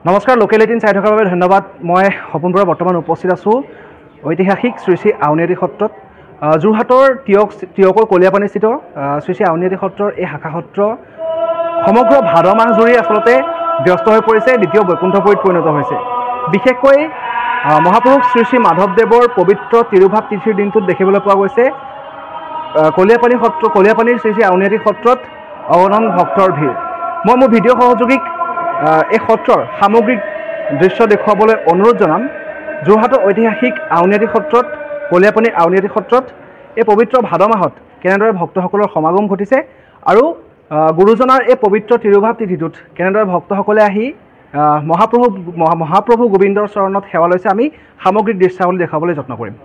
নমস্কাৰ লোকেল 18 চাই থকাৰ বাবে ধন্যবাদ। মই সপোন বৰা বৰ্তমান উপস্থিত আছোঁ ঐতিহাসিক শ্ৰী শ্ৰী আউনীআটী সত্ৰত। যোৰহাটৰ টিয়কৰ কলীয়াপানীস্থিত শ্ৰী শ্ৰী আউনীআটী সত্ৰৰ এই শাখা সত্ৰ সমগ্ৰ ভাদ মাহ জুৰি আচলতে ব্যস্ত হৈ পৰিছে, দ্বিতীয় বৈকুণ্ঠপুৰীত পৰিণত হৈছে। বিশেষকৈ মহাপুৰুষ শ্ৰী শ্ৰী মাধৱদেৱৰ পবিত্ৰ তিৰুভাৱ তিথিৰ দিনটোত দেখিবলৈ পোৱা গৈছে কলীয়াপানীৰ শ্ৰী শ্ৰী আউনীআটী সত্ৰত অগণন ভক্তৰ ভিৰ। মই মোৰ ভিডিঅ' সহযোগীক এই সত্ৰৰ সামগ্ৰিক দৃশ্য দেখুৱাবলৈ অনুৰোধ জনাম। যোৰহাটৰ ঐতিহাসিক আউনীআটী সত্ৰত, কলীয়াপানী আউনীআটী সত্ৰত এই পবিত্ৰ ভাদ মাহত কেনেদৰে ভক্তসকলৰ সমাগম ঘটিছে আৰু গুৰুজনাৰ এই পবিত্ৰ তিৰুভাৱ তিথিটোত কেনেদৰে ভক্তসকলে আহি মহাপ্ৰভু গোবিন্দৰ চৰণত সেৱা লৈছে, আমি সামগ্ৰিক দৃশ্যাৱলী দেখাবলৈ যত্ন কৰিম।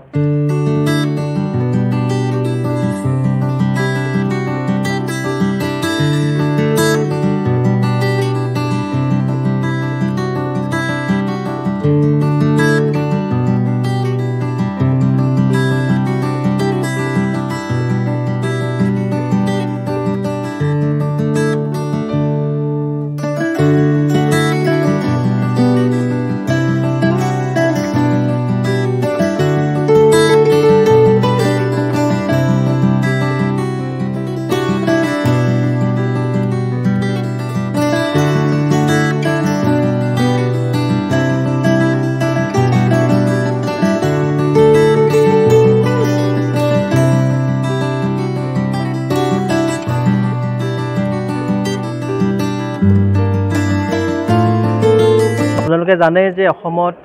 আপোনালোকে জানে যে অসমত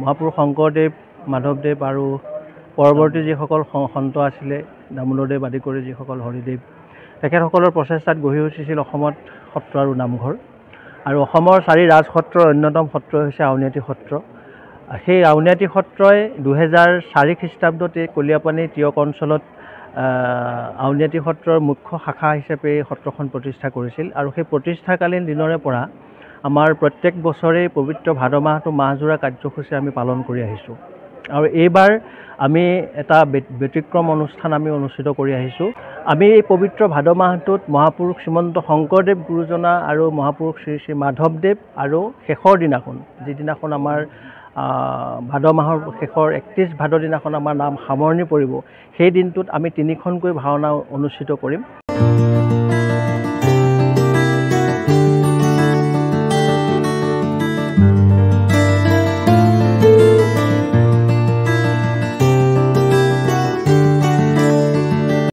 মহাপুৰুষ শংকৰদেৱ, মাধৱদেৱ আৰু পৰৱৰ্তী যিসকল সন্ত আছিলে, দামোদৰদেৱ আদি কৰি যিসকল হৰিদেৱ, তেখেতসকলৰ প্ৰচেষ্টাত গঢ়ি উঠিছিল অসমত সত্ৰ আৰু নামঘৰ। আৰু অসমৰ 4 ৰাজসত্ৰৰ অন্যতম সত্ৰ হৈছে আউনীআটী সত্ৰ। সেই আউনীআটী সত্ৰই 2004 খ্ৰীষ্টাব্দত এই কলীয়াপানী টিয়ক অঞ্চলত আউনীআটী সত্ৰৰ মুখ্য শাখা হিচাপে এই সত্ৰখন প্ৰতিষ্ঠা কৰিছিল। আৰু সেই প্ৰতিষ্ঠাকালীন দিনৰে পৰা আমাৰ প্ৰত্যেক বছৰে পবিত্ৰ ভাদ মাহটো মাহজোৰা কাৰ্যসূচী আমি পালন কৰি আহিছোঁ। আৰু এইবাৰ আমি এটা ব্যতিক্ৰম অনুষ্ঠান আমি অনুষ্ঠিত কৰি আহিছোঁ। আমি এই পবিত্ৰ ভাদ মাহটোত মহাপুৰুষ শ্ৰীমন্ত শংকৰদেৱ গুৰুজনা আৰু মহাপুৰুষ শ্ৰী শ্ৰী মাধৱদেৱ আৰু শেষৰ দিনাখন, যিদিনাখন আমাৰ ভাদ মাহৰ শেষৰ 31 ভাদ দিনাখন আমাৰ নাম সামৰণি পৰিব, সেই দিনটোত আমি 3খনকৈ ভাওনা অনুষ্ঠিত কৰিম।